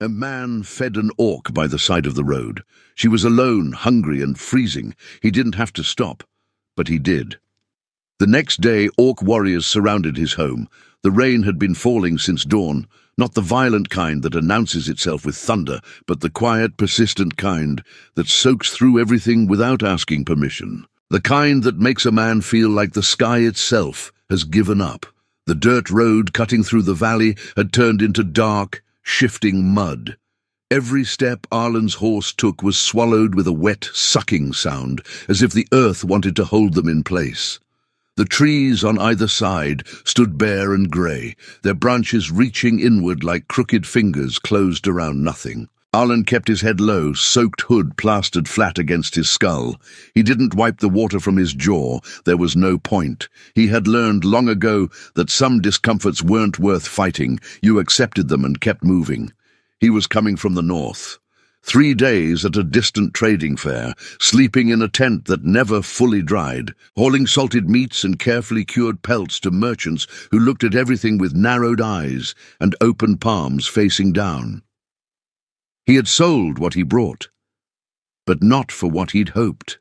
A man fed an orc by the side of the road. She was alone, hungry and freezing. He didn't have to stop, but he did. The next day, orc warriors surrounded his home. The rain had been falling since dawn, not the violent kind that announces itself with thunder, but the quiet, persistent kind that soaks through everything without asking permission. The kind that makes a man feel like the sky itself has given up. The dirt road cutting through the valley had turned into dark, shifting mud. Every step Arlen's horse took was swallowed with a wet, sucking sound, as if the earth wanted to hold them in place. The trees on either side stood bare and grey, their branches reaching inward like crooked fingers closed around nothing. Arlen kept his head low, soaked hood plastered flat against his skull. He didn't wipe the water from his jaw. There was no point. He had learned long ago that some discomforts weren't worth fighting. You accepted them and kept moving. He was coming from the north. 3 days at a distant trading fair, sleeping in a tent that never fully dried, hauling salted meats and carefully cured pelts to merchants who looked at everything with narrowed eyes and open palms facing down. He had sold what he brought, but not for what he'd hoped.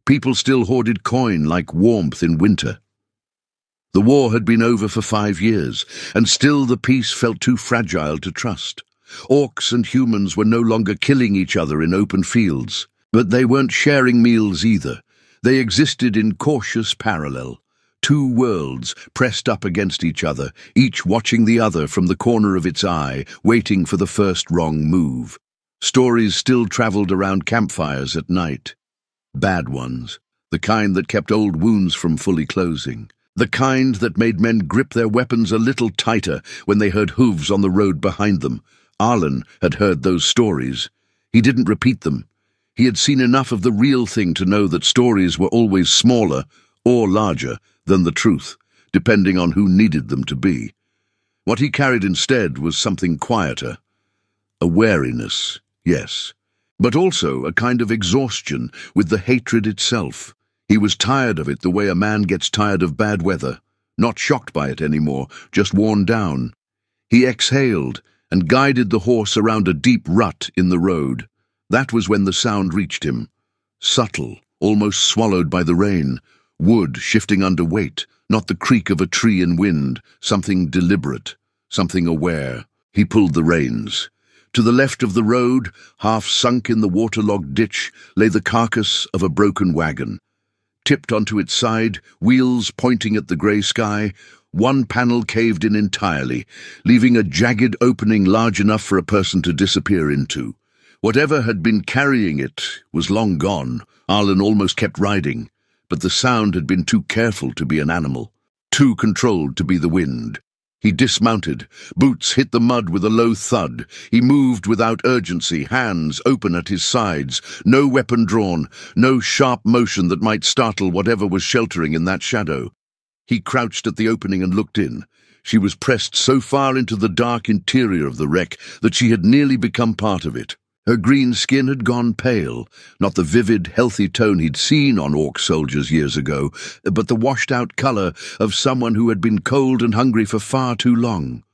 People still hoarded coin like warmth in winter. The war had been over for 5 years, and still the peace felt too fragile to trust. Orcs and humans were no longer killing each other in open fields, but they weren't sharing meals either. They existed in cautious parallel. 2 worlds pressed up against each other, each watching the other from the corner of its eye, waiting for the first wrong move. Stories still traveled around campfires at night. Bad ones, the kind that kept old wounds from fully closing. The kind that made men grip their weapons a little tighter when they heard hooves on the road behind them. Arlen had heard those stories. He didn't repeat them. He had seen enough of the real thing to know that stories were always smaller or larger than the truth, depending on who needed them to be. What he carried instead was something quieter. A wariness, yes, but also a kind of exhaustion with the hatred itself. He was tired of it the way a man gets tired of bad weather, not shocked by it anymore, just worn down. He exhaled and guided the horse around a deep rut in the road. That was when the sound reached him. Subtle, almost swallowed by the rain. Wood shifting under weight, not the creak of a tree in wind, something deliberate, something aware. He pulled the reins. To the left of the road, half sunk in the waterlogged ditch, lay the carcass of a broken wagon. Tipped onto its side, wheels pointing at the grey sky, one panel caved in entirely, leaving a jagged opening large enough for a person to disappear into. Whatever had been carrying it was long gone. Arlen almost kept riding, but the sound had been too careful to be an animal, too controlled to be the wind. He dismounted. Boots hit the mud with a low thud. He moved without urgency, hands open at his sides, no weapon drawn, no sharp motion that might startle whatever was sheltering in that shadow. He crouched at the opening and looked in. She was pressed so far into the dark interior of the wreck that she had nearly become part of it. Her green skin had gone pale, not the vivid, healthy tone he'd seen on orc soldiers years ago, but the washed-out colour of someone who had been cold and hungry for far too long.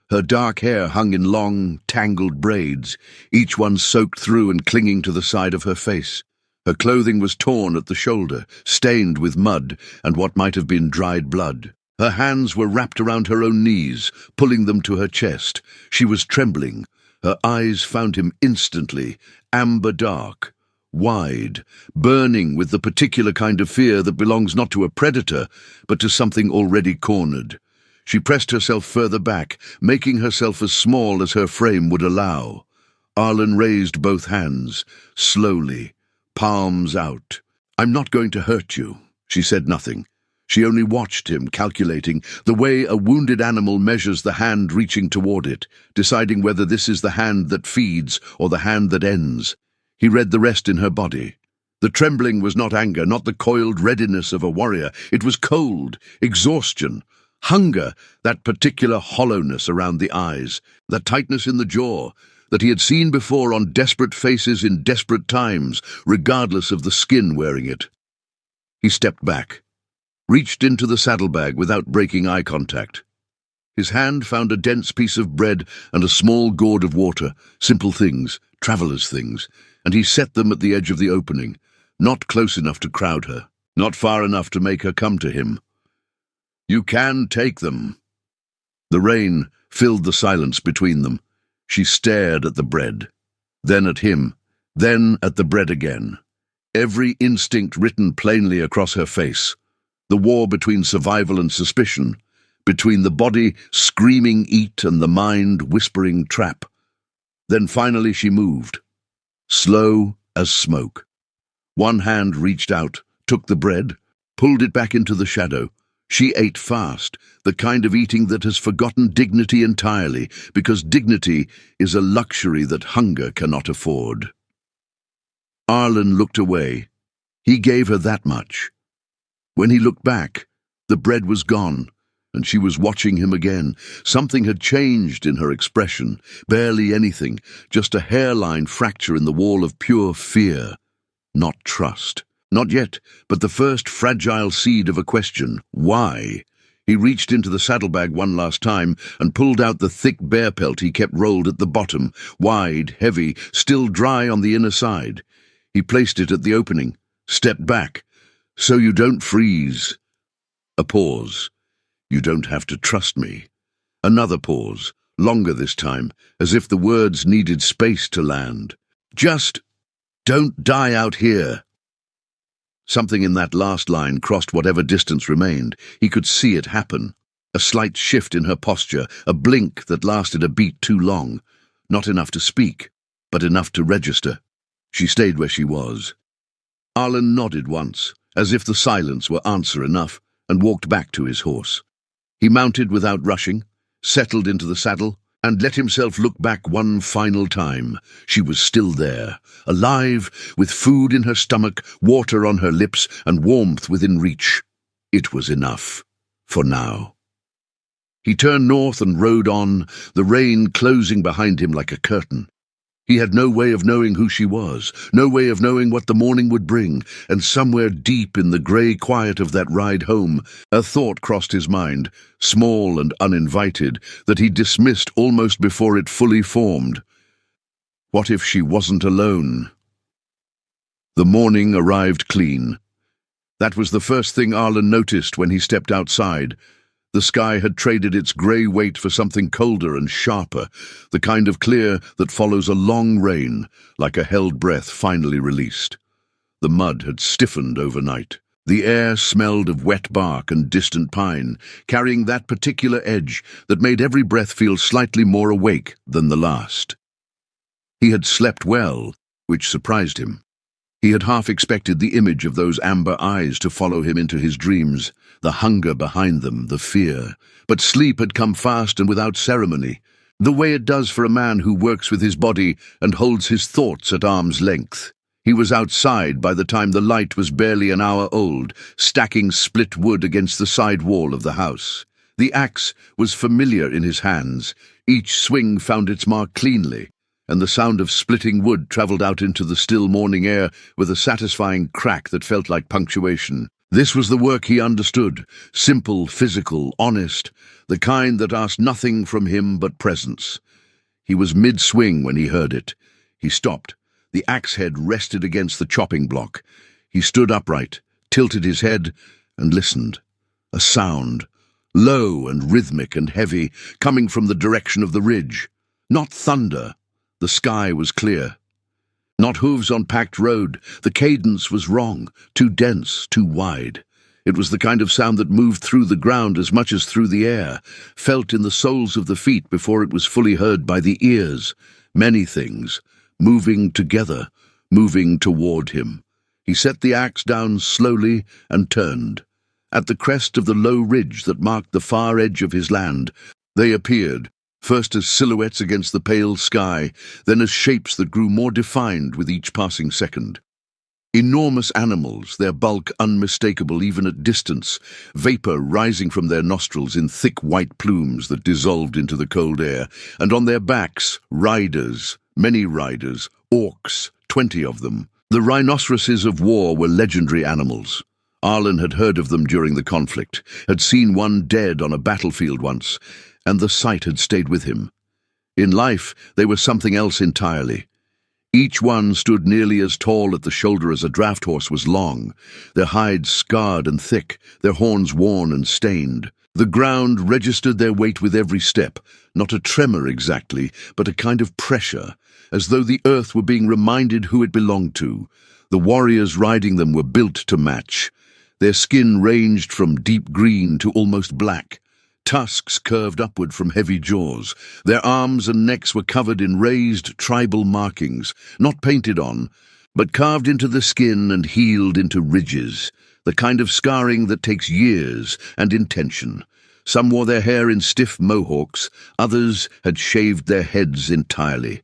Her dark hair hung in long, tangled braids, each one soaked through and clinging to the side of her face. Her clothing was torn at the shoulder, stained with mud and what might have been dried blood. Her hands were wrapped around her own knees, pulling them to her chest. She was trembling. Her eyes found him instantly, amber dark, wide, burning with the particular kind of fear that belongs not to a predator, but to something already cornered. She pressed herself further back, making herself as small as her frame would allow. Arlen raised both hands, slowly, palms out. "I'm not going to hurt you." She said nothing. She only watched him, calculating, the way a wounded animal measures the hand reaching toward it, deciding whether this is the hand that feeds or the hand that ends. He read the rest in her body. The trembling was not anger, not the coiled readiness of a warrior. It was cold, exhaustion, hunger, that particular hollowness around the eyes, that tightness in the jaw, that he had seen before on desperate faces in desperate times, regardless of the skin wearing it. He stepped back, reached into the saddlebag without breaking eye contact. His hand found a dense piece of bread and a small gourd of water, simple things, traveller's things, and he set them at the edge of the opening, not close enough to crowd her, not far enough to make her come to him. "You can take them." The rain filled the silence between them. She stared at the bread, then at him, then at the bread again. Every instinct written plainly across her face. The war between survival and suspicion, between the body screaming eat and the mind whispering trap. Then finally she moved, slow as smoke. One hand reached out, took the bread, pulled it back into the shadow. She ate fast, the kind of eating that has forgotten dignity entirely, because dignity is a luxury that hunger cannot afford. Arlen looked away. He gave her that much. When he looked back, the bread was gone, and she was watching him again. Something had changed in her expression, barely anything, just a hairline fracture in the wall of pure fear. Not trust. Not yet, but the first fragile seed of a question. Why? He reached into the saddlebag one last time and pulled out the thick bear pelt he kept rolled at the bottom, wide, heavy, still dry on the inner side. He placed it at the opening, stepped back. "So you don't freeze." A pause. "You don't have to trust me." Another pause, longer this time, as if the words needed space to land. "Just don't die out here." Something in that last line crossed whatever distance remained. He could see it happen. A slight shift in her posture, a blink that lasted a beat too long. Not enough to speak, but enough to register. She stayed where she was. Arlen nodded once, as if the silence were answer enough, and walked back to his horse. He mounted without rushing, settled into the saddle, and let himself look back one final time. She was still there, alive, with food in her stomach, water on her lips, and warmth within reach. It was enough, for now. He turned north and rode on, the rain closing behind him like a curtain. He had no way of knowing who she was, no way of knowing what the morning would bring, and somewhere deep in the grey quiet of that ride home, a thought crossed his mind, small and uninvited, that he dismissed almost before it fully formed. What if she wasn't alone? The morning arrived clean. That was the first thing Arlen noticed when he stepped outside. The sky had traded its grey weight for something colder and sharper, the kind of clear that follows a long rain, like a held breath finally released. The mud had stiffened overnight. The air smelled of wet bark and distant pine, carrying that particular edge that made every breath feel slightly more awake than the last. He had slept well, which surprised him. He had half expected the image of those amber eyes to follow him into his dreams, the hunger behind them, the fear. But sleep had come fast and without ceremony, the way it does for a man who works with his body and holds his thoughts at arm's length. He was outside by the time the light was barely an hour old, stacking split wood against the side wall of the house. The axe was familiar in his hands. Each swing found its mark cleanly, and the sound of splitting wood travelled out into the still morning air with a satisfying crack that felt like punctuation. This was the work he understood, simple, physical, honest, the kind that asked nothing from him but presence. He was mid-swing when he heard it. He stopped. The axe head rested against the chopping block. He stood upright, tilted his head, and listened. A sound, low and rhythmic and heavy, coming from the direction of the ridge. Not thunder. The sky was clear. Not hooves on packed road. The cadence was wrong, too dense, too wide. It was the kind of sound that moved through the ground as much as through the air, felt in the soles of the feet before it was fully heard by the ears. Many things, moving together, moving toward him. He set the axe down slowly and turned. At the crest of the low ridge that marked the far edge of his land, they appeared, first as silhouettes against the pale sky, then as shapes that grew more defined with each passing second. Enormous animals, their bulk unmistakable even at distance, vapor rising from their nostrils in thick white plumes that dissolved into the cold air, and on their backs, riders, many riders, orcs, 20 of them. The rhinoceroses of war were legendary animals. Arlen had heard of them during the conflict, had seen one dead on a battlefield once, and the sight had stayed with him. In life, they were something else entirely. Each one stood nearly as tall at the shoulder as a draft horse was long, their hides scarred and thick, their horns worn and stained. The ground registered their weight with every step, not a tremor exactly, but a kind of pressure, as though the earth were being reminded who it belonged to. The warriors riding them were built to match. Their skin ranged from deep green to almost black. Tusks curved upward from heavy jaws. Their arms and necks were covered in raised tribal markings, not painted on, but carved into the skin and healed into ridges, the kind of scarring that takes years and intention. Some wore their hair in stiff mohawks, others had shaved their heads entirely.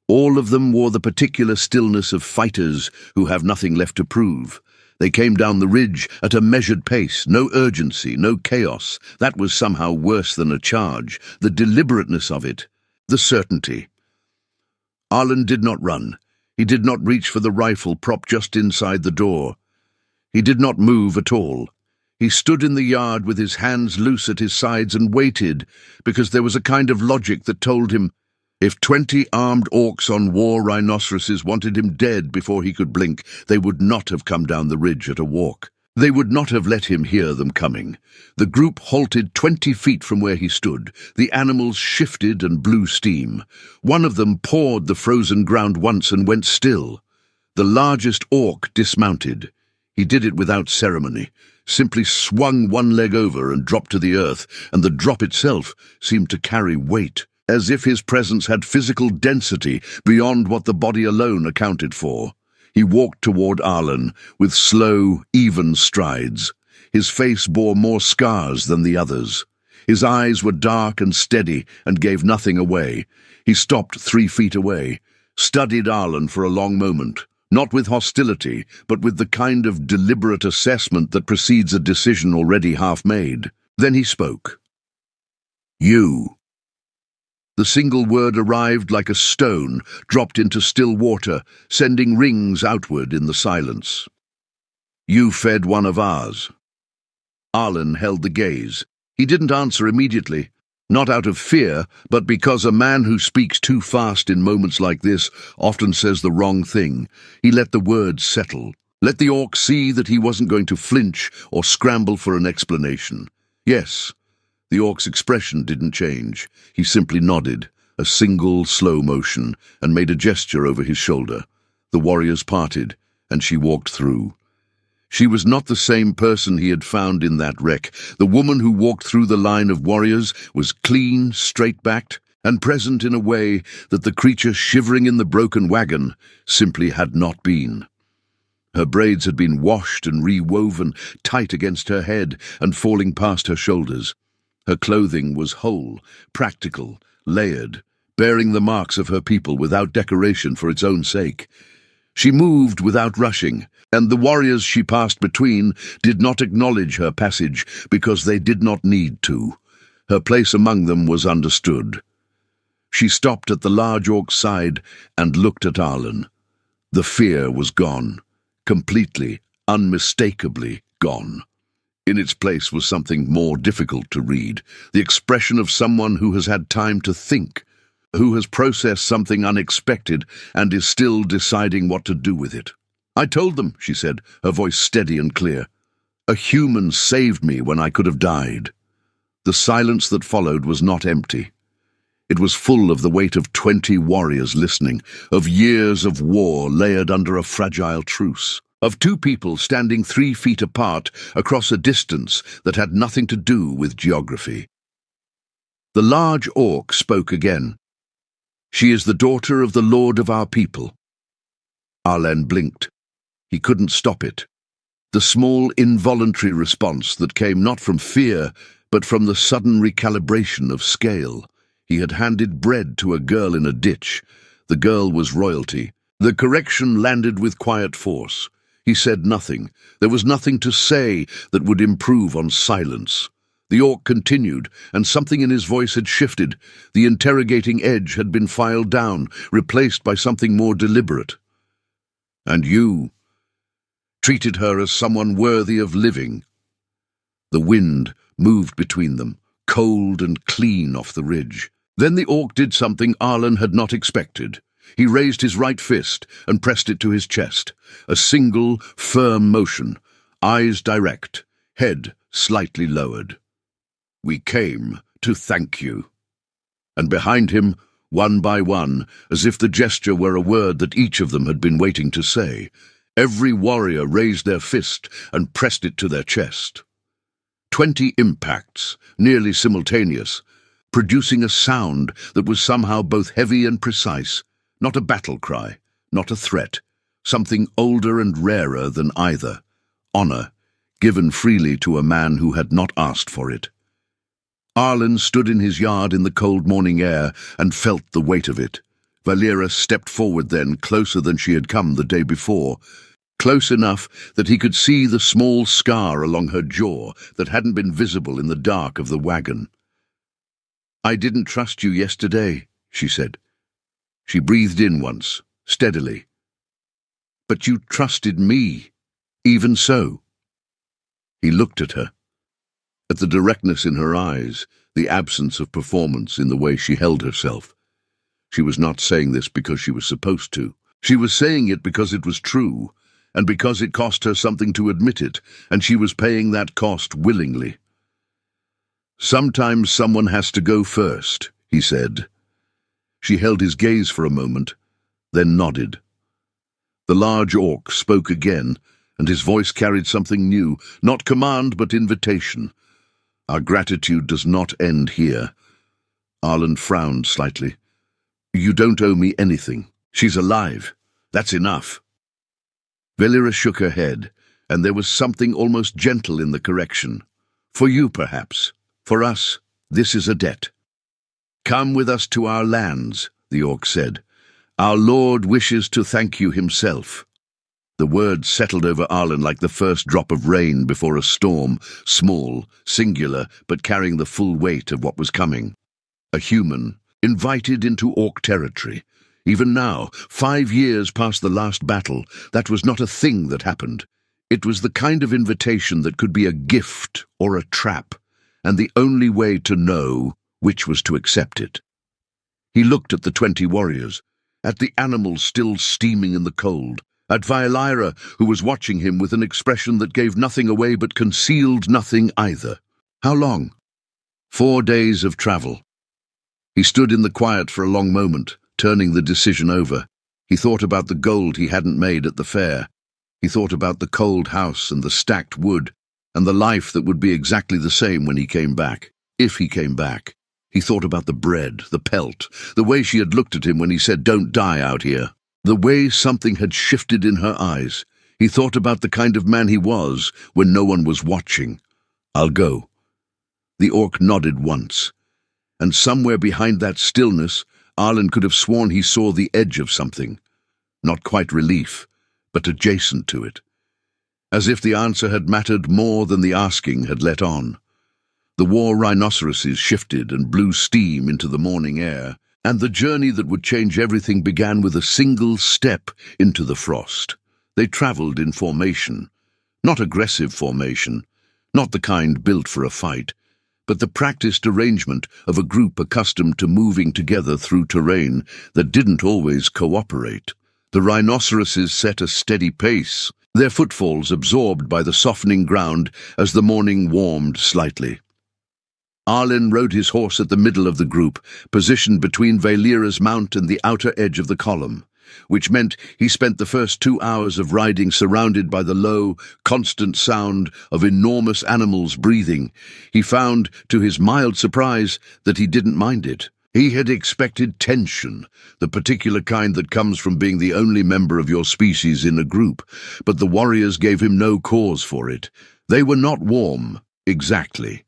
All of them wore the particular stillness of fighters who have nothing left to prove. They came down the ridge at a measured pace, no urgency, no chaos. That was somehow worse than a charge, the deliberateness of it, the certainty. Arlen did not run. He did not reach for the rifle propped just inside the door. He did not move at all. He stood in the yard with his hands loose at his sides and waited, because there was a kind of logic that told him if 20 armed orcs on war rhinoceroses wanted him dead before he could blink, they would not have come down the ridge at a walk. They would not have let him hear them coming. The group halted 20 feet from where he stood. The animals shifted and blew steam. One of them pawed the frozen ground once and went still. The largest orc dismounted. He did it without ceremony, simply swung one leg over and dropped to the earth, and the drop itself seemed to carry weight, as if his presence had physical density beyond what the body alone accounted for. He walked toward Arlen with slow, even strides. His face bore more scars than the others. His eyes were dark and steady and gave nothing away. He stopped 3 feet away, studied Arlen for a long moment, not with hostility, but with the kind of deliberate assessment that precedes a decision already half made. Then he spoke. "You." The single word arrived like a stone dropped into still water, sending rings outward in the silence. "You fed one of ours." Arlen held the gaze. He didn't answer immediately, not out of fear, but because a man who speaks too fast in moments like this often says the wrong thing. He let the words settle. Let the orc see that he wasn't going to flinch or scramble for an explanation. Yes. The orc's expression didn't change. He simply nodded, a single slow motion, and made a gesture over his shoulder. The warriors parted, and she walked through. She was not the same person he had found in that wreck. The woman who walked through the line of warriors was clean, straight-backed, and present in a way that the creature shivering in the broken wagon simply had not been. Her braids had been washed and rewoven tight against her head and falling past her shoulders. Her clothing was whole, practical, layered, bearing the marks of her people without decoration for its own sake. She moved without rushing, and the warriors she passed between did not acknowledge her passage because they did not need to. Her place among them was understood. She stopped at the large orc's side and looked at Arlen. The fear was gone, completely, unmistakably gone. In its place was something more difficult to read, the expression of someone who has had time to think, who has processed something unexpected and is still deciding what to do with it. "I told them," she said, her voice steady and clear. "A human saved me when I could have died." The silence that followed was not empty. It was full of the weight of 20 warriors listening, of years of war layered under a fragile truce, of 2 people standing 3 feet apart across a distance that had nothing to do with geography. The large orc spoke again. "She is the daughter of the lord of our people." Arlen blinked. He couldn't stop it. The small, involuntary response that came not from fear, but from the sudden recalibration of scale. He had handed bread to a girl in a ditch. The girl was royalty. The correction landed with quiet force. He said nothing. There was nothing to say that would improve on silence. The orc continued, and something in his voice had shifted. The interrogating edge had been filed down, replaced by something more deliberate. "And you treated her as someone worthy of living." The wind moved between them, cold and clean off the ridge. Then the orc did something Arlen had not expected. He raised his right fist and pressed it to his chest. A single, firm motion, eyes direct, head slightly lowered. "We came to thank you." And behind him, one by one, as if the gesture were a word that each of them had been waiting to say, every warrior raised their fist and pressed it to their chest. 20 impacts, nearly simultaneous, producing a sound that was somehow both heavy and precise, not a battle cry, not a threat, something older and rarer than either, honor, given freely to a man who had not asked for it. Arlen stood in his yard in the cold morning air and felt the weight of it. Valera stepped forward then, closer than she had come the day before, close enough that he could see the small scar along her jaw that hadn't been visible in the dark of the wagon. "I didn't trust you yesterday," she said. She breathed in once, steadily. "But you trusted me, even so." He looked at her, at the directness in her eyes, the absence of performance in the way she held herself. She was not saying this because she was supposed to. She was saying it because it was true, and because it cost her something to admit it, and she was paying that cost willingly. "Sometimes someone has to go first," he said. She held his gaze for a moment, then nodded. The large orc spoke again, and his voice carried something new, not command but invitation. "Our gratitude does not end here." Arlen frowned slightly. "You don't owe me anything. She's alive. That's enough." Valera shook her head, and there was something almost gentle in the correction. "For you, perhaps. For us, this is a debt." "Come with us to our lands," the orc said. "Our Lord wishes to thank you himself." The words settled over Arlen like the first drop of rain before a storm, small, singular, but carrying the full weight of what was coming. A human, invited into orc territory. Even now, 5 years past the last battle, that was not a thing that happened. It was the kind of invitation that could be a gift or a trap, and the only way to know which was to accept it. He looked at the 20 warriors, at the animals still steaming in the cold, at Valera, who was watching him with an expression that gave nothing away but concealed nothing either. How long? 4 days of travel. He stood in the quiet for a long moment, turning the decision over. He thought about the gold he hadn't made at the fair. He thought about the cold house and the stacked wood, and the life that would be exactly the same when he came back, if he came back. He thought about the bread, the pelt, the way she had looked at him when he said, "Don't die out here." The way something had shifted in her eyes. He thought about the kind of man he was when no one was watching. "I'll go." The orc nodded once, and somewhere behind that stillness, Arlen could have sworn he saw the edge of something. Not quite relief, but adjacent to it. As if the answer had mattered more than the asking had let on. The war rhinoceroses shifted and blew steam into the morning air, and the journey that would change everything began with a single step into the frost. They traveled in formation. Not aggressive formation, not the kind built for a fight, but the practiced arrangement of a group accustomed to moving together through terrain that didn't always cooperate. The rhinoceroses set a steady pace, their footfalls absorbed by the softening ground as the morning warmed slightly. Arlen rode his horse at the middle of the group, positioned between Valera's mount and the outer edge of the column, which meant he spent the first 2 hours of riding surrounded by the low, constant sound of enormous animals breathing. He found, to his mild surprise, that he didn't mind it. He had expected tension, the particular kind that comes from being the only member of your species in a group, but the warriors gave him no cause for it. They were not warm, exactly.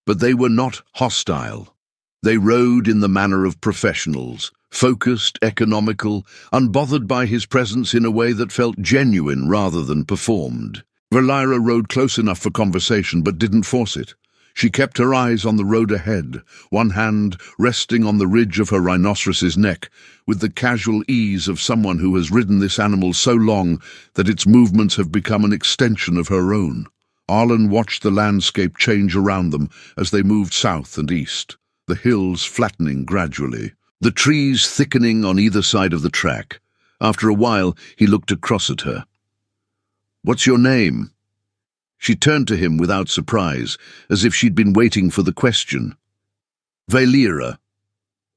But they were not hostile. They rode in the manner of professionals, focused, economical, unbothered by his presence in a way that felt genuine rather than performed. Valera rode close enough for conversation but didn't force it. She kept her eyes on the road ahead, one hand resting on the ridge of her rhinoceros's neck, with the casual ease of someone who has ridden this animal so long that its movements have become an extension of her own. Arlen watched the landscape change around them as they moved south and east, the hills flattening gradually, the trees thickening on either side of the track. After a while, he looked across at her. "What's your name?" She turned to him without surprise, as if she'd been waiting for the question. "Valera.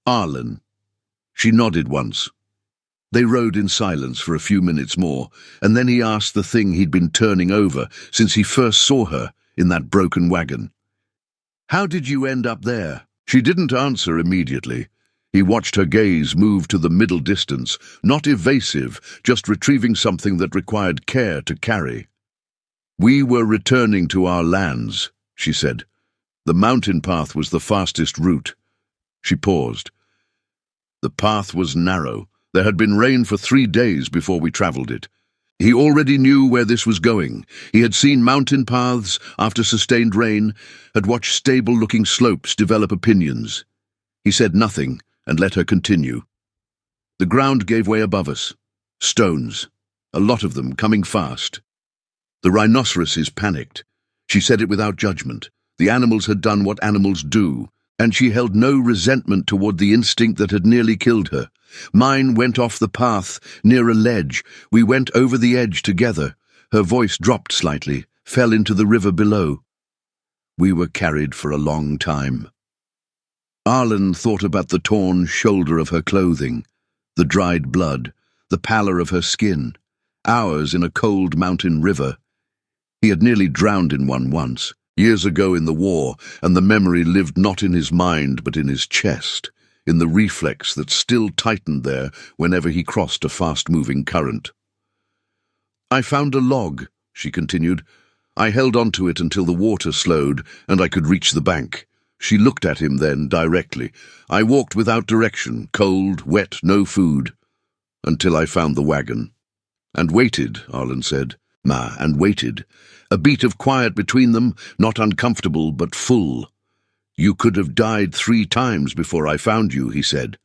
Arlen." She nodded once. They rode in silence for a few minutes more, and then he asked the thing he'd been turning over since he first saw her in that broken wagon. "How did you end up there?" She didn't answer immediately. He watched her gaze move to the middle distance, not evasive, just retrieving something that required care to carry. "We were returning to our lands," she said. "The mountain path was the fastest route." She paused. "The path was narrow. There had been rain for 3 days before we traveled it." He already knew where this was going. He had seen mountain paths after sustained rain, had watched stable-looking slopes develop opinions. He said nothing and let her continue. "The ground gave way above us. Stones. A lot of them, coming fast. The rhinoceroses panicked." She said it without judgment. The animals had done what animals do, and she held no resentment toward the instinct that had nearly killed her. "Mine went off the path, near a ledge. We went over the edge together." Her voice dropped slightly, fell into the river below. "We were carried for a long time." Arlen thought about the torn shoulder of her clothing, the dried blood, the pallor of her skin, hours in a cold mountain river. He had nearly drowned in one once, years ago in the war, and the memory lived not in his mind but in his chest, in the reflex that still tightened there whenever he crossed a fast-moving current. "I found a log," she continued. "I held onto it until the water slowed and I could reach the bank." She looked at him then directly. "I walked without direction, cold, wet, no food, until I found the wagon." "And waited," Arlen said. And waited. A beat of quiet between them, not uncomfortable but full. "You could have died 3 times before I found you," he said.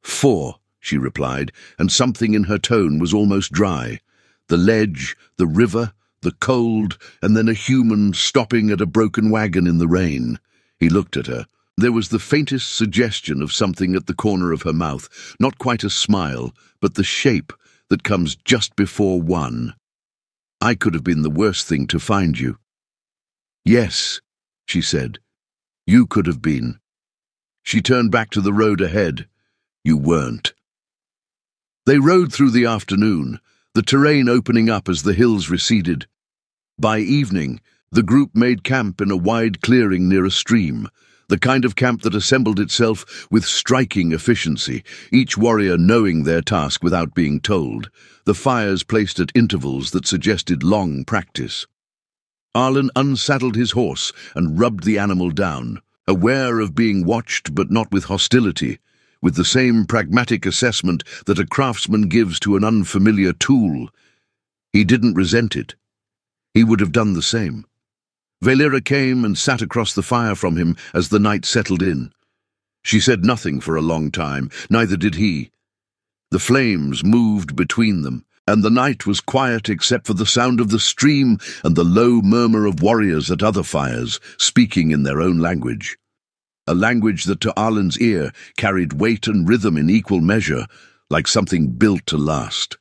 "4, she replied, and something in her tone was almost dry. The ledge, the river, the cold, and then a human stopping at a broken wagon in the rain. He looked at her. There was the faintest suggestion of something at the corner of her mouth, not quite a smile, but the shape that comes just before one. "I could have been the worst thing to find you." "Yes," she said. "You could have been." She turned back to the road ahead. "You weren't." They rode through the afternoon, the terrain opening up as the hills receded. By evening, the group made camp in a wide clearing near a stream, the kind of camp that assembled itself with striking efficiency, each warrior knowing their task without being told, the fires placed at intervals that suggested long practice. Arlen unsaddled his horse and rubbed the animal down, aware of being watched but not with hostility, with the same pragmatic assessment that a craftsman gives to an unfamiliar tool. He didn't resent it. He would have done the same. Valera came and sat across the fire from him as the night settled in. She said nothing for a long time, neither did he. The flames moved between them, and the night was quiet except for the sound of the stream and the low murmur of warriors at other fires, speaking in their own language. A language that to Arlen's ear carried weight and rhythm in equal measure, like something built to last.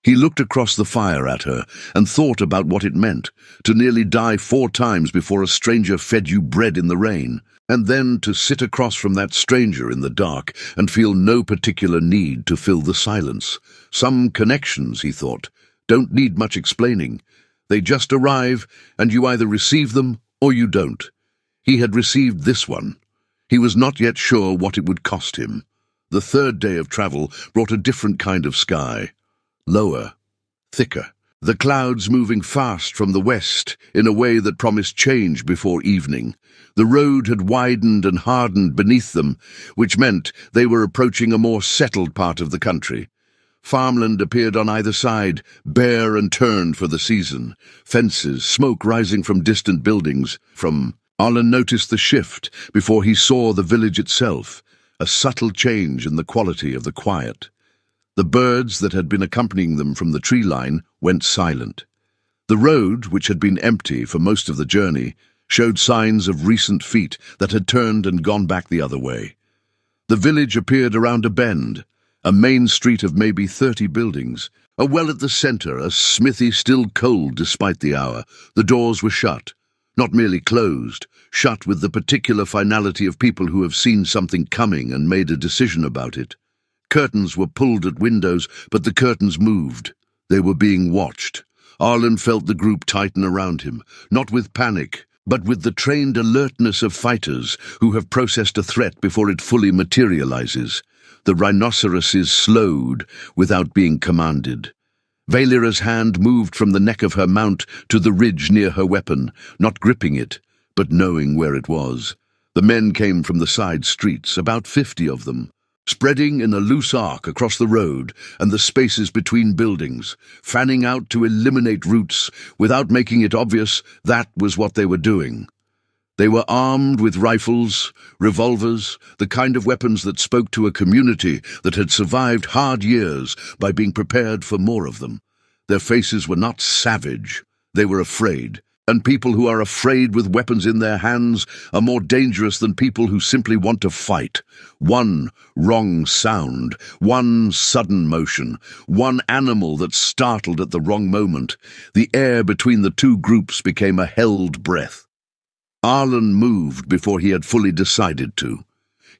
He looked across the fire at her and thought about what it meant, to nearly die 4 times before a stranger fed you bread in the rain, and then to sit across from that stranger in the dark and feel no particular need to fill the silence. Some connections, he thought, don't need much explaining. They just arrive, and you either receive them or you don't. He had received this one. He was not yet sure what it would cost him. The 3rd day of travel brought a different kind of sky. Lower, thicker, the clouds moving fast from the west in a way that promised change before evening. The road had widened and hardened beneath them, which meant they were approaching a more settled part of the country. Farmland appeared on either side, bare and turned for the season. Fences, smoke rising from distant buildings. Arlen noticed the shift before he saw the village itself, a subtle change in the quality of the quiet. The birds that had been accompanying them from the tree line went silent. The road, which had been empty for most of the journey, showed signs of recent feet that had turned and gone back the other way. The village appeared around a bend, a main street of maybe 30 buildings. A well at the centre, a smithy still cold despite the hour. The doors were shut, not merely closed, shut with the particular finality of people who have seen something coming and made a decision about it. Curtains were pulled at windows, but the curtains moved. They were being watched. Arlen felt the group tighten around him, not with panic, but with the trained alertness of fighters who have processed a threat before it fully materializes. The rhinoceroses slowed without being commanded. Valera's hand moved from the neck of her mount to the ridge near her weapon, not gripping it, but knowing where it was. The men came from the side streets, about 50 of them, spreading in a loose arc across the road and the spaces between buildings, fanning out to eliminate routes without making it obvious that was what they were doing. They were armed with rifles, revolvers, the kind of weapons that spoke to a community that had survived hard years by being prepared for more of them. Their faces were not savage, they were afraid, and people who are afraid with weapons in their hands are more dangerous than people who simply want to fight. One wrong sound, one sudden motion, one animal that startled at the wrong moment. The air between the two groups became a held breath. Arlen moved before he had fully decided to.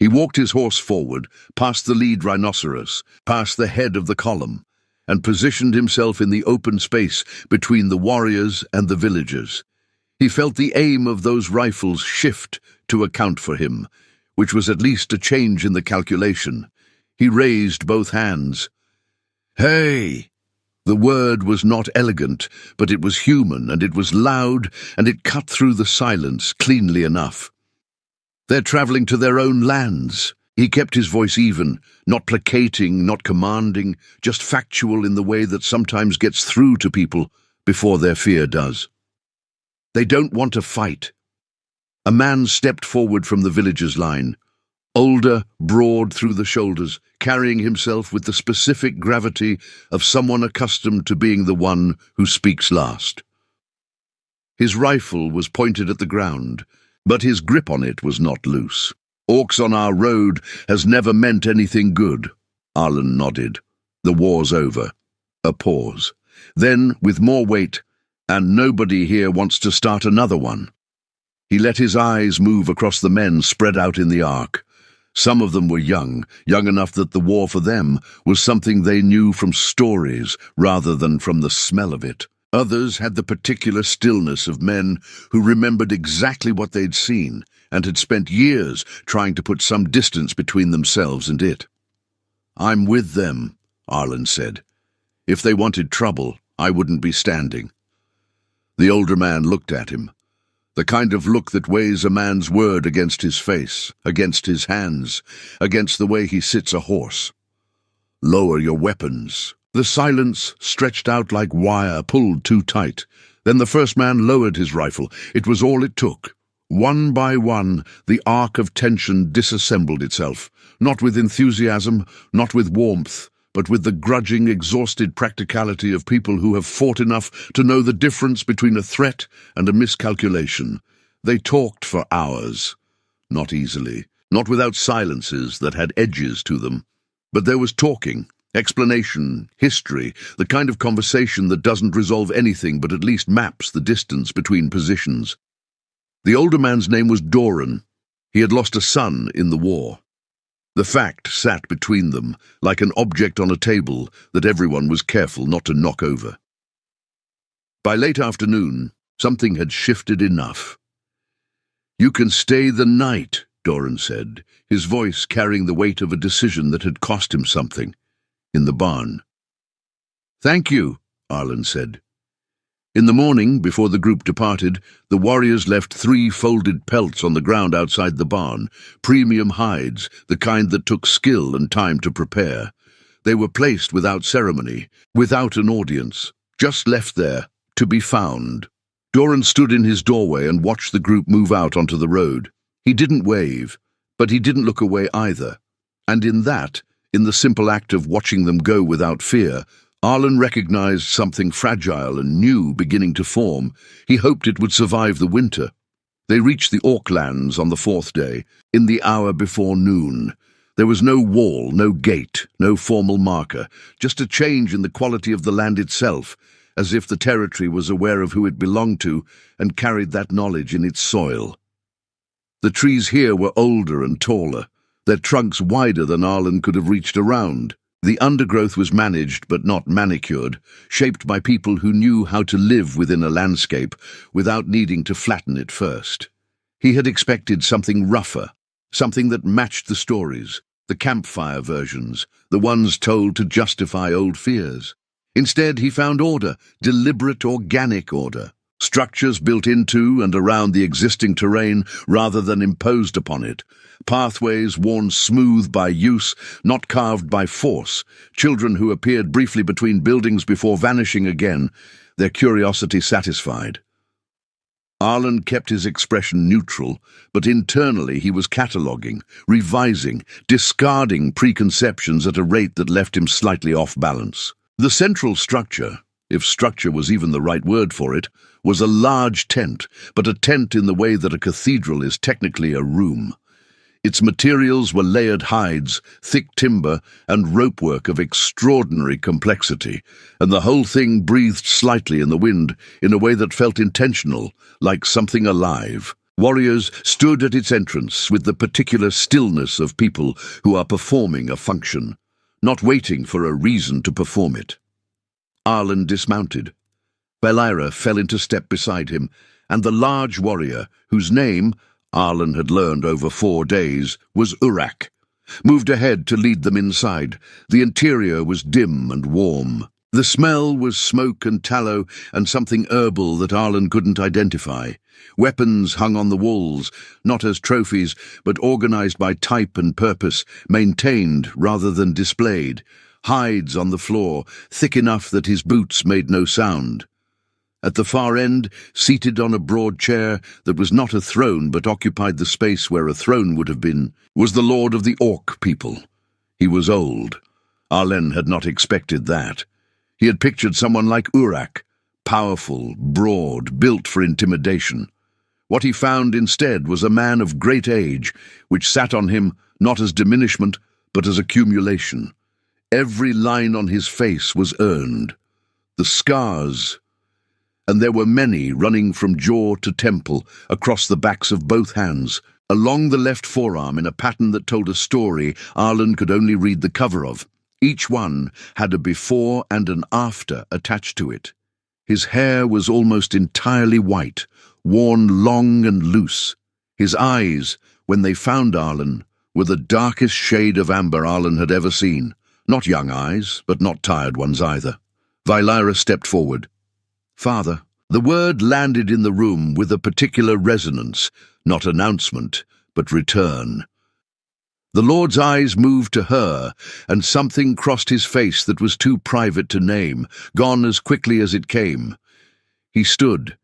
He walked his horse forward, past the lead rhinoceros, past the head of the column, and positioned himself in the open space between the warriors and the villagers. He felt the aim of those rifles shift to account for him, which was at least a change in the calculation. He raised both hands. "Hey!" The word was not elegant, but it was human, and it was loud, and it cut through the silence cleanly enough. "They're traveling to their own lands." He kept his voice even, not placating, not commanding, just factual in the way that sometimes gets through to people before their fear does. "They don't want to fight." A man stepped forward from the villagers' line, older, broad through the shoulders, carrying himself with the specific gravity of someone accustomed to being the one who speaks last. His rifle was pointed at the ground, but his grip on it was not loose. "Orcs on our road has never meant anything good." Arlen nodded. "The war's over." A pause. Then, with more weight, "And nobody here wants to start another one." He let his eyes move across the men spread out in the arc. Some of them were young enough that the war for them was something they knew from stories rather than from the smell of it. Others had the particular stillness of men who remembered exactly what they'd seen and had spent years trying to put some distance between themselves and it. "I'm with them," Arlen said. "If they wanted trouble, I wouldn't be standing." The older man looked at him. The kind of look that weighs a man's word against his face, against his hands, against the way he sits a horse. "Lower your weapons." The silence stretched out like wire pulled too tight. Then the first man lowered his rifle. It was all it took. One by one, the arc of tension disassembled itself, not with enthusiasm, not with warmth, but with the grudging, exhausted practicality of people who have fought enough to know the difference between a threat and a miscalculation. They talked for hours. Not easily, not without silences that had edges to them. But there was talking, explanation, history, the kind of conversation that doesn't resolve anything but at least maps the distance between positions. The older man's name was Doran. He had lost a son in the war. The fact sat between them, like an object on a table that everyone was careful not to knock over. By late afternoon, something had shifted enough. "You can stay the night," Doran said, his voice carrying the weight of a decision that had cost him something, in the barn. "Thank you," Arlen said. In the morning, before the group departed, the warriors left 3 folded pelts on the ground outside the barn, premium hides, the kind that took skill and time to prepare. They were placed without ceremony, without an audience, just left there, to be found. Doran stood in his doorway and watched the group move out onto the road. He didn't wave, but he didn't look away either. And in the simple act of watching them go without fear, Arlen recognized something fragile and new beginning to form. He hoped it would survive the winter. They reached the Orklands on the fourth day, in the hour before noon. There was no wall, no gate, no formal marker, just a change in the quality of the land itself, as if the territory was aware of who it belonged to and carried that knowledge in its soil. The trees here were older and taller, their trunks wider than Arlen could have reached around. The undergrowth was managed but not manicured, shaped by people who knew how to live within a landscape without needing to flatten it first. He had expected something rougher, something that matched the stories, the campfire versions, the ones told to justify old fears. Instead, he found order, deliberate, organic order. Structures built into and around the existing terrain rather than imposed upon it. Pathways worn smooth by use, not carved by force. Children who appeared briefly between buildings before vanishing again, their curiosity satisfied. Arlen kept his expression neutral, but internally he was cataloguing, revising, discarding preconceptions at a rate that left him slightly off balance. The central structure, if structure was even the right word for it, was a large tent, but a tent in the way that a cathedral is technically a room. Its materials were layered hides, thick timber, and ropework of extraordinary complexity, and the whole thing breathed slightly in the wind in a way that felt intentional, like something alive. Warriors stood at its entrance with the particular stillness of people who are performing a function, not waiting for a reason to perform it. Arlen dismounted. Valira fell into step beside him, and the large warrior, whose name, Arlen had learned over 4 days, was Urak, moved ahead to lead them inside. The interior was dim and warm. The smell was smoke and tallow and something herbal that Arlen couldn't identify. Weapons hung on the walls, not as trophies, but organized by type and purpose, maintained rather than displayed. Hides on the floor, thick enough that his boots made no sound. At the far end, seated on a broad chair that was not a throne but occupied the space where a throne would have been, was the lord of the Orc people. He was old. Arlen had not expected that. He had pictured someone like Urak, powerful, broad, built for intimidation. What he found instead was a man of great age, which sat on him not as diminishment but as accumulation. Every line on his face was earned. The scars, and there were many running from jaw to temple, across the backs of both hands, along the left forearm in a pattern that told a story Arlen could only read the cover of. Each one had a before and an after attached to it. His hair was almost entirely white, worn long and loose. His eyes, when they found Arlen, were the darkest shade of amber Arlen had ever seen. Not young eyes, but not tired ones either. Valira stepped forward. "Father." The word landed in the room with a particular resonance, not announcement, but return. The Lord's eyes moved to her, and something crossed his face that was too private to name, gone as quickly as it came. He stood.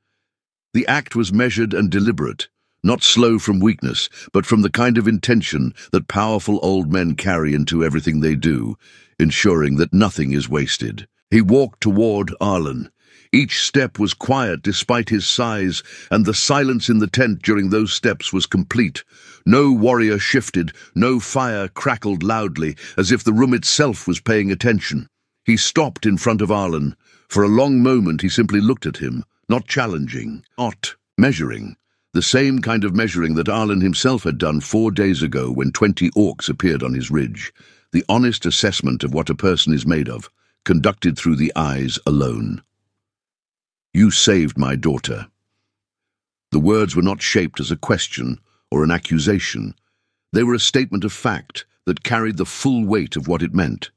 The act was measured and deliberate, not slow from weakness, but from the kind of intention that powerful old men carry into everything they do, ensuring that nothing is wasted. He walked toward Arlen. Each step was quiet despite his size, and the silence in the tent during those steps was complete. No warrior shifted, no fire crackled loudly, as if the room itself was paying attention. He stopped in front of Arlen. For a long moment he simply looked at him, not challenging, not measuring. The same kind of measuring that Arlen himself had done 4 days ago when 20 orcs appeared on his ridge. The honest assessment of what a person is made of, conducted through the eyes alone. "You saved my daughter." The words were not shaped as a question or an accusation. They were a statement of fact that carried the full weight of what it meant.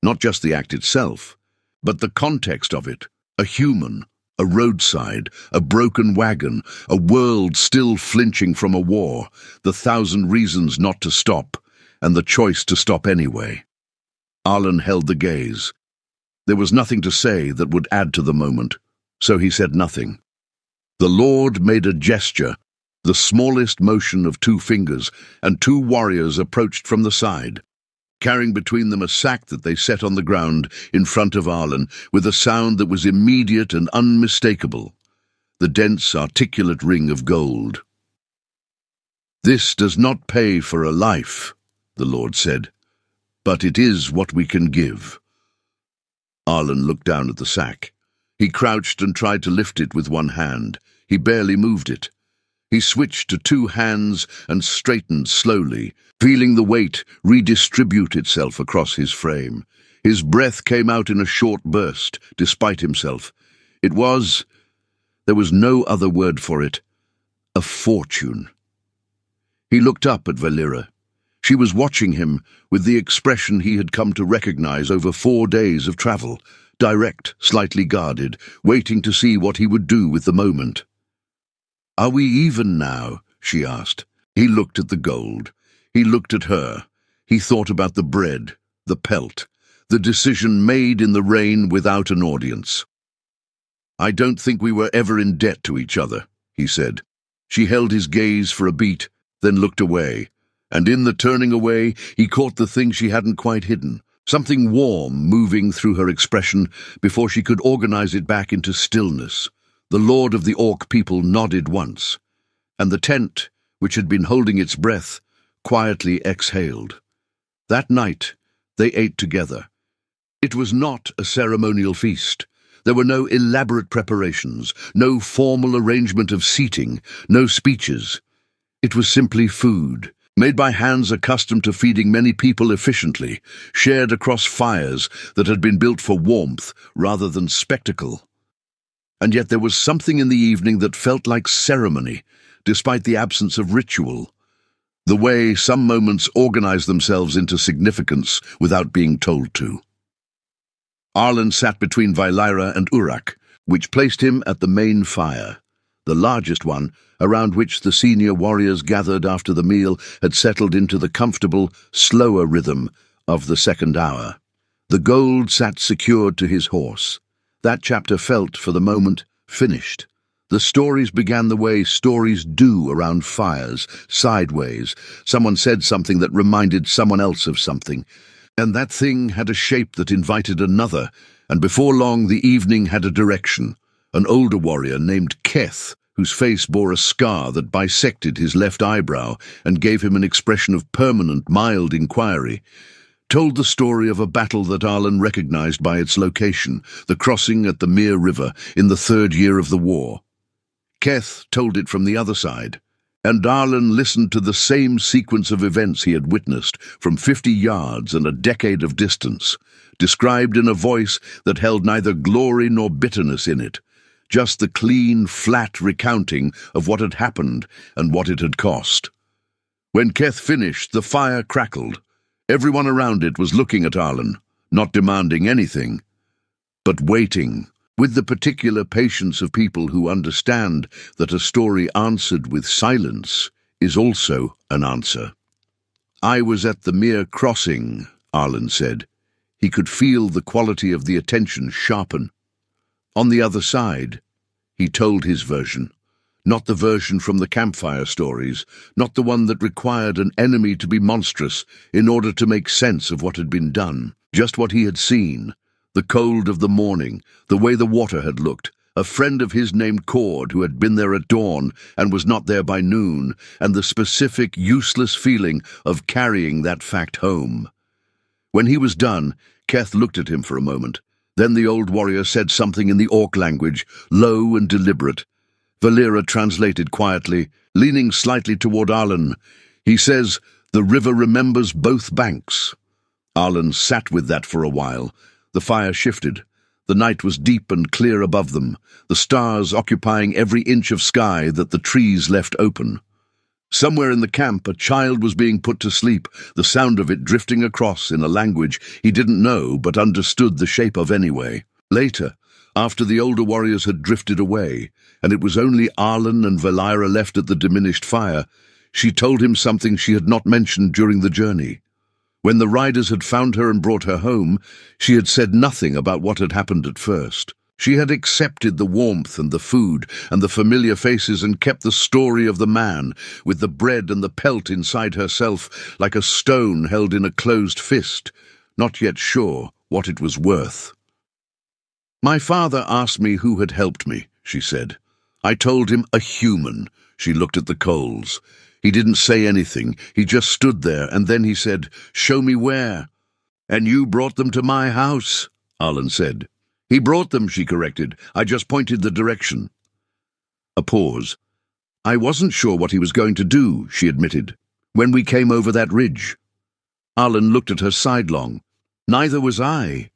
Not just the act itself, but the context of it. A human, a roadside, a broken wagon, a world still flinching from a war, the 1,000 reasons not to stop, and the choice to stop anyway. Arlen held the gaze. There was nothing to say that would add to the moment, so he said nothing. The Lord made a gesture, the smallest motion of 2 fingers, and 2 warriors approached from the side. carrying between them a sack that they set on the ground in front of Arlen with a sound that was immediate and unmistakable, the dense, articulate ring of gold. "This does not pay for a life," the Lord said, "but it is what we can give." Arlen looked down at the sack. He crouched and tried to lift it with one hand. He barely moved it. He switched to two hands and straightened slowly, feeling the weight redistribute itself across his frame. His breath came out in a short burst, despite himself. There was no other word for it, a fortune. He looked up at Valera. She was watching him with the expression he had come to recognize over 4 days of travel, direct, slightly guarded, waiting to see what he would do with the moment. "Are we even now?" she asked. He looked at the gold. He looked at her. He thought about the bread, the pelt, the decision made in the rain without an audience. "I don't think we were ever in debt to each other," he said. She held his gaze for a beat, then looked away, and in the turning away he caught the thing she hadn't quite hidden, something warm moving through her expression before she could organize it back into stillness. The Lord of the Orc people nodded once, and the tent, which had been holding its breath, quietly exhaled. That night they ate together. It was not a ceremonial feast. There were no elaborate preparations, no formal arrangement of seating, no speeches. It was simply food, made by hands accustomed to feeding many people efficiently, shared across fires that had been built for warmth rather than spectacle. And yet there was something in the evening that felt like ceremony, despite the absence of ritual. The way some moments organize themselves into significance without being told to. Arlen sat between Valera and Urak, which placed him at the main fire. The largest one, around which the senior warriors gathered after the meal, had settled into the comfortable, slower rhythm of the second hour. The gold sat secured to his horse. That chapter felt, for the moment, finished. The stories began the way stories do around fires, sideways. Someone said something that reminded someone else of something, and that thing had a shape that invited another, and before long the evening had a direction. An older warrior named Keth, whose face bore a scar that bisected his left eyebrow and gave him an expression of permanent, mild inquiry, told the story of a battle that Arlen recognized by its location, the crossing at the Mere River in the 3rd year of the war. Keth told it from the other side, and Arlen listened to the same sequence of events he had witnessed from 50 yards and a decade of distance, described in a voice that held neither glory nor bitterness in it, just the clean, flat recounting of what had happened and what it had cost. When Keth finished, the fire crackled. Everyone around it was looking at Arlen, not demanding anything, but waiting, with the particular patience of people who understand that a story answered with silence is also an answer. "I was at the Mere Crossing," Arlen said. He could feel the quality of the attention sharpen. "On the other side," he told his version. Not the version from the campfire stories, not the one that required an enemy to be monstrous in order to make sense of what had been done, just what he had seen, the cold of the morning, the way the water had looked, a friend of his named Cord who had been there at dawn and was not there by noon, and the specific, useless feeling of carrying that fact home. When he was done, Keth looked at him for a moment. Then the old warrior said something in the Orc language, low and deliberate. Valera translated quietly, leaning slightly toward Arlen. He says, "The river remembers both banks." Arlen sat with that for a while. The fire shifted. The night was deep and clear above them, the stars occupying every inch of sky that the trees left open. Somewhere in the camp, a child was being put to sleep, the sound of it drifting across in a language he didn't know but understood the shape of anyway. Later, after the older warriors had drifted away, and it was only Arlen and Valera left at the diminished fire, she told him something she had not mentioned during the journey. When the riders had found her and brought her home, she had said nothing about what had happened at first. She had accepted the warmth and the food and the familiar faces and kept the story of the man, with the bread and the pelt inside herself, like a stone held in a closed fist, not yet sure what it was worth. "My father asked me who had helped me," she said. "I told him a human." She looked at the coals. "He didn't say anything. He just stood there, and then he said, 'Show me where.' 'And you brought them to my house,' Arlen said. "He brought them," she corrected. "I just pointed the direction." A pause. "I wasn't sure what he was going to do," she admitted, "when we came over that ridge." Arlen looked at her sidelong. "Neither was I."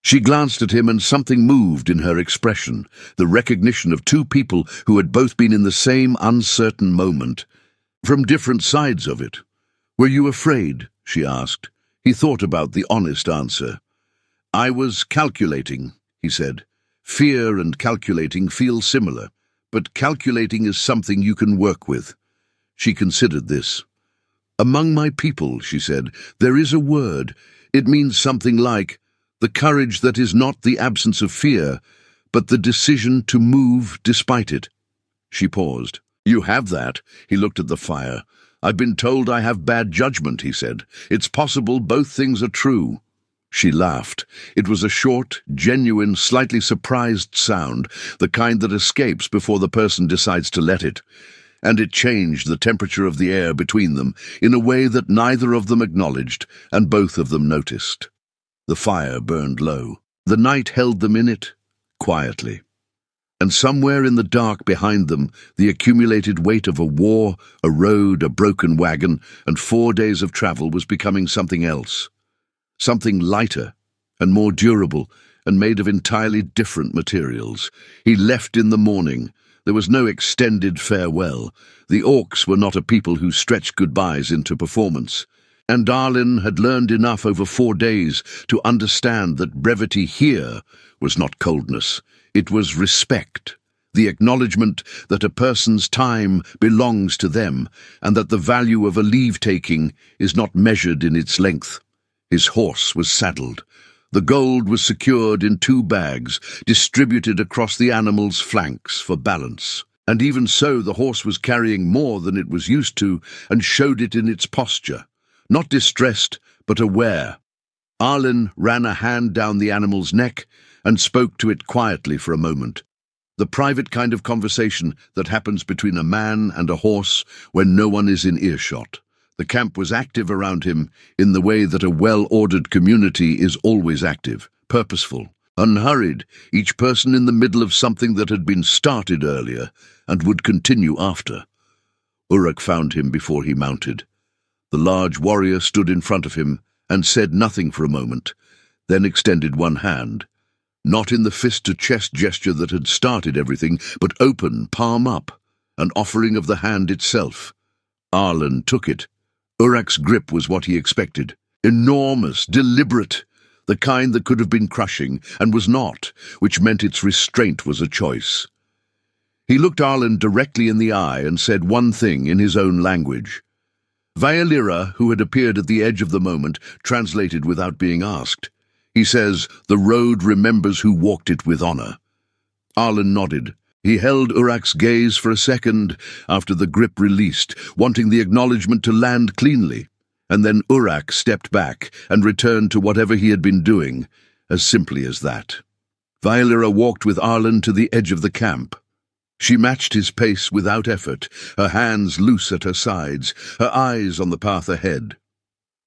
She glanced at him and something moved in her expression, the recognition of two people who had both been in the same uncertain moment, from different sides of it. "Were you afraid?" she asked. He thought about the honest answer. "I was calculating," he said. "Fear and calculating feel similar, but calculating is something you can work with." She considered this. "Among my people," she said, "there is a word. It means something like the courage that is not the absence of fear, but the decision to move despite it." She paused. "You have that." He looked at the fire. "I've been told I have bad judgment," he said. "It's possible both things are true." She laughed. It was a short, genuine, slightly surprised sound, the kind that escapes before the person decides to let it. And it changed the temperature of the air between them in a way that neither of them acknowledged, and both of them noticed. The fire burned low. The night held them in it, quietly. And somewhere in the dark behind them, the accumulated weight of a war, a road, a broken wagon, and 4 days of travel was becoming something else. Something lighter and more durable and made of entirely different materials. He left in the morning. There was no extended farewell. The orcs were not a people who stretched goodbyes into performance. And Arlen had learned enough over 4 days to understand that brevity here was not coldness. It was respect, the acknowledgement that a person's time belongs to them and that the value of a leave-taking is not measured in its length. His horse was saddled. The gold was secured in 2 bags, distributed across the animal's flanks for balance. And even so, the horse was carrying more than it was used to and showed it in its posture. Not distressed, but aware. Arlen ran a hand down the animal's neck and spoke to it quietly for a moment. The private kind of conversation that happens between a man and a horse when no one is in earshot. The camp was active around him in the way that a well-ordered community is always active, purposeful, unhurried, each person in the middle of something that had been started earlier and would continue after. Uruk found him before he mounted. The large warrior stood in front of him and said nothing for a moment, then extended one hand. Not in the fist-to-chest gesture that had started everything, but open, palm up, an offering of the hand itself. Arlen took it. Uruk's grip was what he expected. Enormous, deliberate, the kind that could have been crushing, and was not, which meant its restraint was a choice. He looked Arlen directly in the eye and said one thing in his own language. Vaelira, who had appeared at the edge of the moment, translated without being asked. He says, "The road remembers who walked it with honor." Arlen nodded. He held Uruk's gaze for a second after the grip released, wanting the acknowledgement to land cleanly, and then Uruk stepped back and returned to whatever he had been doing, as simply as that. Vaelira walked with Arlen to the edge of the camp. She matched his pace without effort, her hands loose at her sides, her eyes on the path ahead.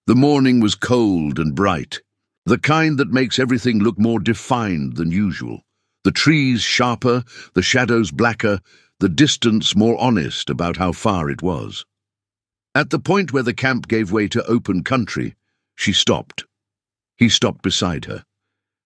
The morning was cold and bright, the kind that makes everything look more defined than usual. The trees sharper, the shadows blacker, the distance more honest about how far it was. At the point where the camp gave way to open country, she stopped. He stopped beside her.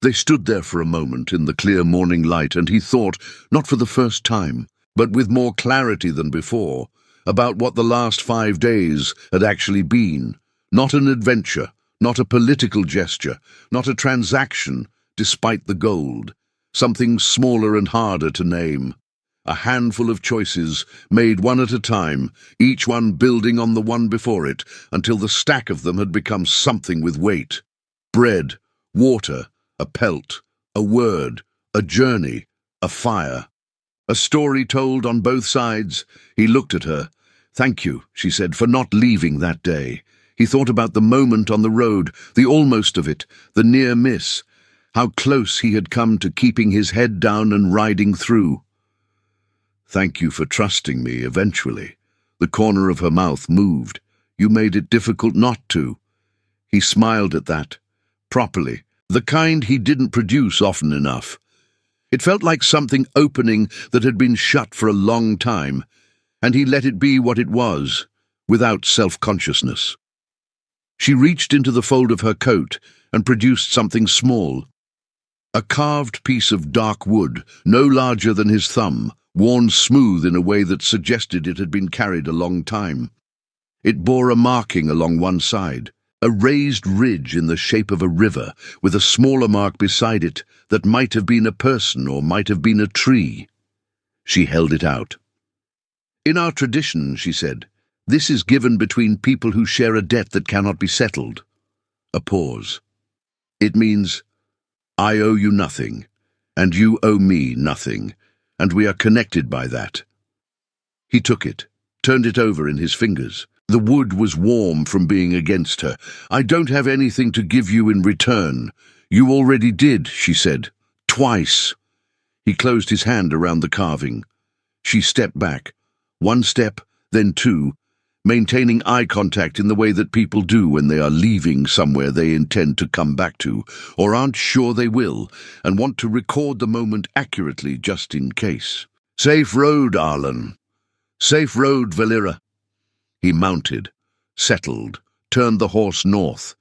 They stood there for a moment in the clear morning light, and he thought, not for the first time, but with more clarity than before, about what the last 5 days had actually been. Not an adventure, not a political gesture, not a transaction, despite the gold. Something smaller and harder to name. A handful of choices, made one at a time, each one building on the one before it, until the stack of them had become something with weight. Bread, water, a pelt, a word, a journey, a fire. A story told on both sides. He looked at her. "Thank you," she said, "for not leaving that day." He thought about the moment on the road, the almost of it, the near miss, how close he had come to keeping his head down and riding through. "Thank you for trusting me eventually." The corner of her mouth moved. "You made it difficult not to." He smiled at that, properly, the kind he didn't produce often enough. It felt like something opening that had been shut for a long time, and he let it be what it was, without self-consciousness. She reached into the fold of her coat and produced something small. A carved piece of dark wood, no larger than his thumb, worn smooth in a way that suggested it had been carried a long time. It bore a marking along one side, a raised ridge in the shape of a river, with a smaller mark beside it that might have been a person or might have been a tree. She held it out. "In our tradition," she said, "this is given between people who share a debt that cannot be settled." A pause. "It means, I owe you nothing, and you owe me nothing, and we are connected by that." He took it, turned it over in his fingers. The wood was warm from being against her. "I don't have anything to give you in return. You already did," she said. "Twice." He closed his hand around the carving. She stepped back. One step, then two, maintaining eye contact in the way that people do when they are leaving somewhere they intend to come back to, or aren't sure they will, and want to record the moment accurately just in case. "Safe road, Arlen. Safe road, Valera." He mounted, settled, turned the horse north.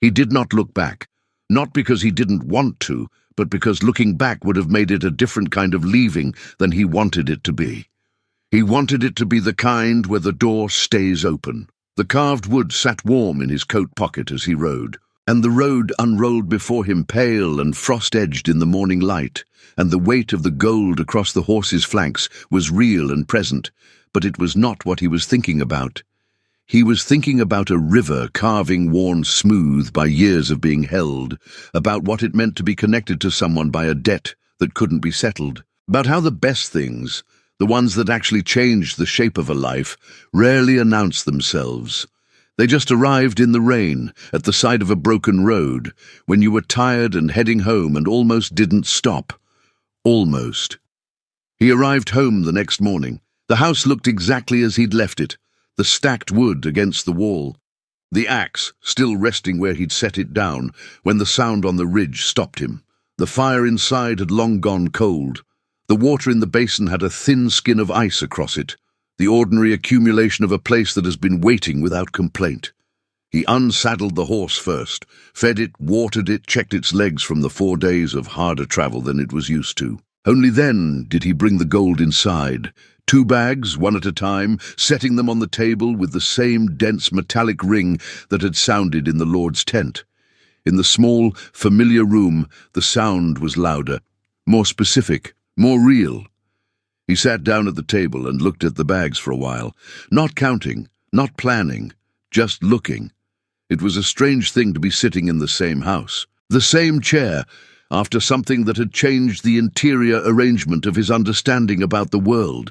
He did not look back, not because he didn't want to, but because looking back would have made it a different kind of leaving than he wanted it to be. He wanted it to be the kind where the door stays open. The carved wood sat warm in his coat pocket as he rode, and the road unrolled before him pale and frost-edged in the morning light, and the weight of the gold across the horse's flanks was real and present, but it was not what he was thinking about. He was thinking about a river carving worn smooth by years of being held, about what it meant to be connected to someone by a debt that couldn't be settled, about how the best things, the ones that actually changed the shape of a life, rarely announced themselves. They just arrived in the rain, at the side of a broken road, when you were tired and heading home and almost didn't stop. Almost. He arrived home the next morning. The house looked exactly as he'd left it, the stacked wood against the wall, the axe still resting where he'd set it down when the sound on the ridge stopped him. The fire inside had long gone cold. The water in the basin had a thin skin of ice across it, the ordinary accumulation of a place that has been waiting without complaint. He unsaddled the horse first, fed it, watered it, checked its legs from the 4 days of harder travel than it was used to. Only then did he bring the gold inside, 2 bags, one at a time, setting them on the table with the same dense metallic ring that had sounded in the Lord's tent. In the small, familiar room, the sound was louder, more specific, more real. He sat down at the table and looked at the bags for a while, not counting, not planning, just looking. It was a strange thing to be sitting in the same house, the same chair, after something that had changed the interior arrangement of his understanding about the world.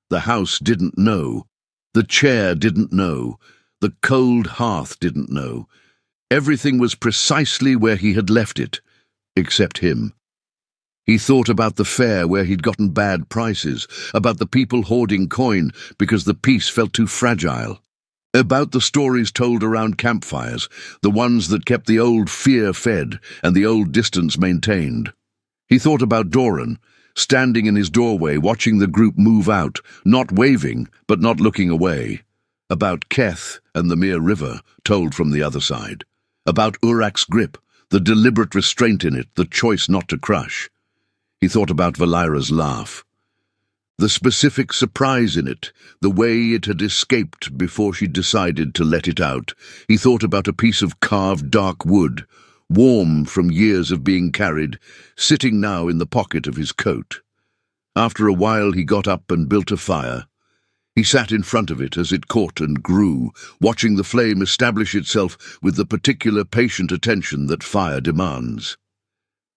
The house didn't know. The chair didn't know. The cold hearth didn't know. Everything was precisely where he had left it, except him. He thought about the fair where he'd gotten bad prices, about the people hoarding coin because the piece felt too fragile, about the stories told around campfires, the ones that kept the old fear fed and the old distance maintained. He thought about Doran, standing in his doorway watching the group move out, not waving but not looking away, about Keth and the Mere River, told from the other side, about Urak's grip, the deliberate restraint in it, the choice not to crush. He thought about Valera's laugh, the specific surprise in it, the way it had escaped before she decided to let it out. He thought about a piece of carved dark wood, warm from years of being carried, sitting now in the pocket of his coat. After a while he got up and built a fire. He sat in front of it as it caught and grew, watching the flame establish itself with the particular patient attention that fire demands.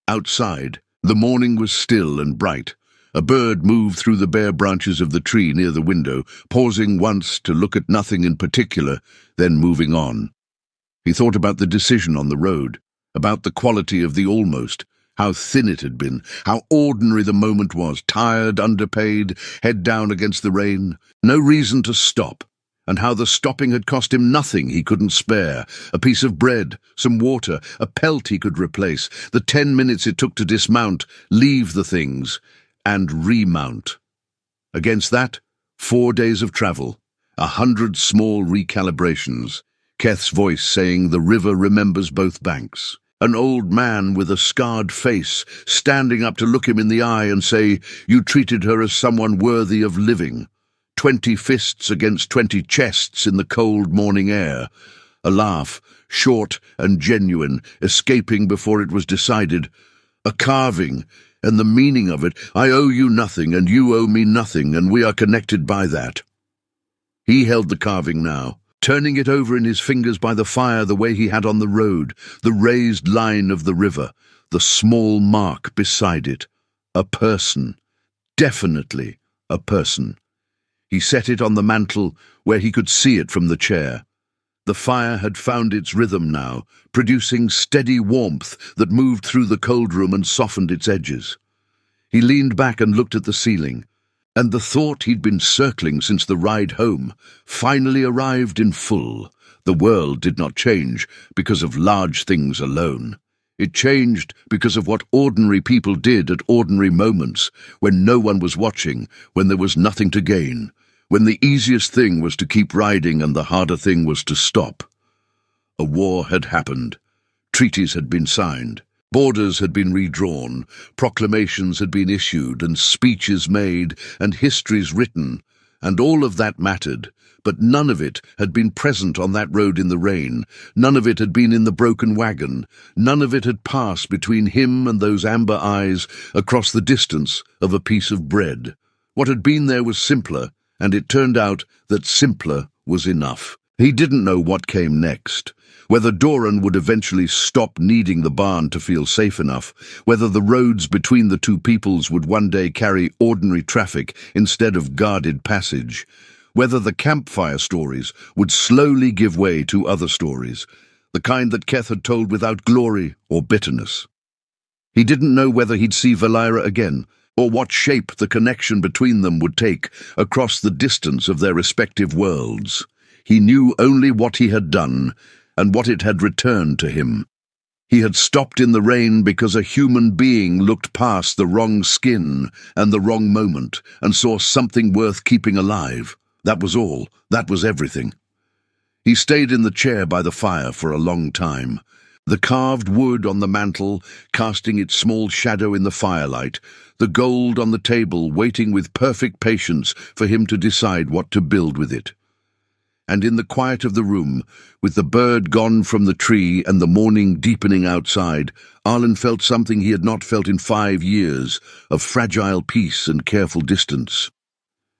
Outside, The morning was still and bright. A bird moved through the bare branches of the tree near the window, pausing once to look at nothing in particular, then moving on. He thought about the decision on the road, about the quality of the almost, how thin it had been, how ordinary the moment was, tired, underpaid, head down against the rain, no reason to stop, and how the stopping had cost him nothing he couldn't spare, a piece of bread, some water, a pelt he could replace, the 10 minutes it took to dismount, leave the things, and remount. Against that, 4 days of travel, 100 small recalibrations, Keth's voice saying the river remembers both banks. An old man with a scarred face, standing up to look him in the eye and say, "You treated her as someone worthy of living." 20 fists against 20 chests in the cold morning air. A laugh, short and genuine, escaping before it was decided. A carving, and the meaning of it, "I owe you nothing, and you owe me nothing, and we are connected by that." He held the carving now, turning it over in his fingers by the fire the way he had on the road, the raised line of the river, the small mark beside it. A person. Definitely a person. He set it on the mantel where he could see it from the chair. The fire had found its rhythm now, producing steady warmth that moved through the cold room and softened its edges. He leaned back and looked at the ceiling, and the thought he'd been circling since the ride home finally arrived in full. The world did not change because of large things alone. It changed because of what ordinary people did at ordinary moments, when no one was watching, when there was nothing to gain, when the easiest thing was to keep riding and the harder thing was to stop. A war had happened. Treaties had been signed. Borders had been redrawn, proclamations had been issued, and speeches made, and histories written, and all of that mattered, but none of it had been present on that road in the rain, none of it had been in the broken wagon, none of it had passed between him and those amber eyes across the distance of a piece of bread. What had been there was simpler, and it turned out that simpler was enough. He didn't know what came next. Whether Doran would eventually stop needing the barn to feel safe enough, whether the roads between the two peoples would one day carry ordinary traffic instead of guarded passage, whether the campfire stories would slowly give way to other stories, the kind that Keth had told without glory or bitterness. He didn't know whether he'd see Valira again, or what shape the connection between them would take across the distance of their respective worlds. He knew only what he had done, and what it had returned to him. He had stopped in the rain because a human being looked past the wrong skin and the wrong moment and saw something worth keeping alive. That was all. That was everything. He stayed in the chair by the fire for a long time, the carved wood on the mantel casting its small shadow in the firelight, the gold on the table waiting with perfect patience for him to decide what to build with it. And in the quiet of the room, with the bird gone from the tree and the morning deepening outside, Arlen felt something he had not felt in 5 years, of fragile peace and careful distance.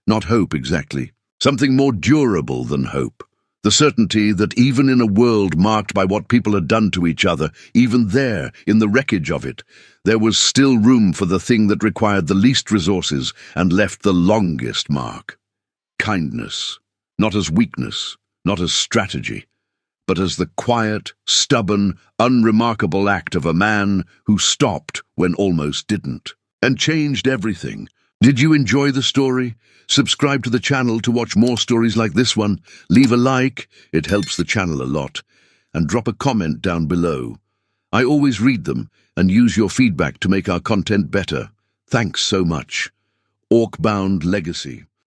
Not hope exactly, something more durable than hope. The certainty that even in a world marked by what people had done to each other, even there, in the wreckage of it, there was still room for the thing that required the least resources and left the longest mark. Kindness. Not as weakness, not as strategy, but as the quiet, stubborn, unremarkable act of a man who stopped when almost didn't, and changed everything. Did you enjoy the story? Subscribe to the channel to watch more stories like this one. Leave a like, it helps the channel a lot, and drop a comment down below. I always read them and use your feedback to make our content better. Thanks so much. Orc-bound Legacy.